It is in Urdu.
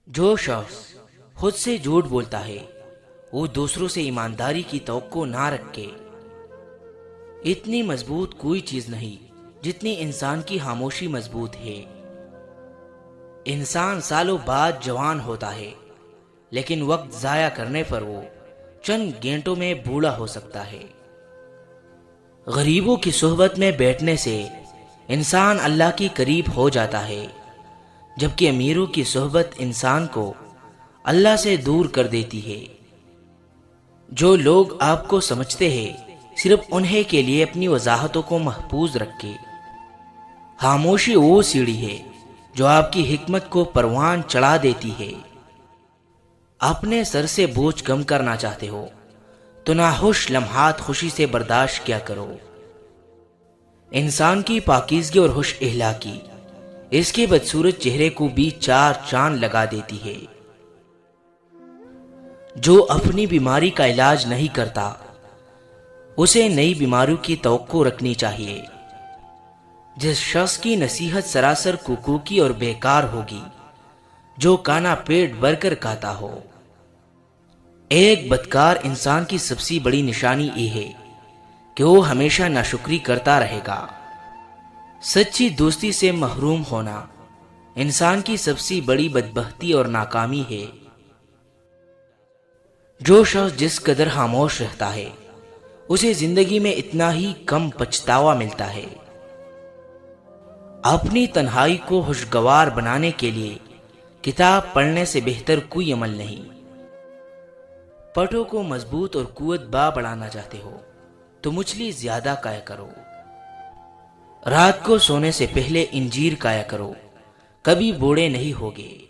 جو شخص خود سے جھوٹ بولتا ہے وہ دوسروں سے ایمانداری کی توقع نہ رکھے۔ اتنی مضبوط کوئی چیز نہیں جتنی انسان کی خاموشی مضبوط ہے۔ انسان سالوں بعد جوان ہوتا ہے، لیکن وقت ضائع کرنے پر وہ چند گھنٹوں میں بوڑھا ہو سکتا ہے۔ غریبوں کی صحبت میں بیٹھنے سے انسان اللہ کے قریب ہو جاتا ہے، جبکہ امیروں کی صحبت انسان کو اللہ سے دور کر دیتی ہے۔ جو لوگ آپ کو سمجھتے ہیں صرف انہیں کے لیے اپنی وضاحتوں کو محفوظ رکھے۔ خاموشی وہ سیڑھی ہے جو آپ کی حکمت کو پروان چڑھا دیتی ہے۔ اپنے سر سے بوجھ کم کرنا چاہتے ہو تو ناخوش لمحات خوشی سے برداشت کیا کرو۔ انسان کی پاکیزگی اور خوش اخلاقی اس کے بدصورت چہرے کو بھی چار چاند لگا دیتی ہے۔ جو اپنی بیماری کا علاج نہیں کرتا اسے نئی بیماریوں کی توقع رکھنی چاہیے۔ جس شخص کی نصیحت سراسر کوکی اور بیکار ہوگی جو کانا پیٹ بھر کر کھاتا ہو۔ ایک بدکار انسان کی سب سے بڑی نشانی یہ ہے کہ وہ ہمیشہ ناشکری کرتا رہے گا۔ سچی دوستی سے محروم ہونا انسان کی سب سے بڑی بدبختی اور ناکامی ہے۔ جو شخص جس قدر خاموش رہتا ہے اسے زندگی میں اتنا ہی کم پچھتاوا ملتا ہے۔ اپنی تنہائی کو خوشگوار بنانے کے لیے کتاب پڑھنے سے بہتر کوئی عمل نہیں۔ پٹھوں کو مضبوط اور قوت با بڑھانا چاہتے ہو تو مچھلی زیادہ کھایا کرو۔ رات کو سونے سے پہلے انجیر کھایا کرو، کبھی بوڑھے نہیں ہوگے۔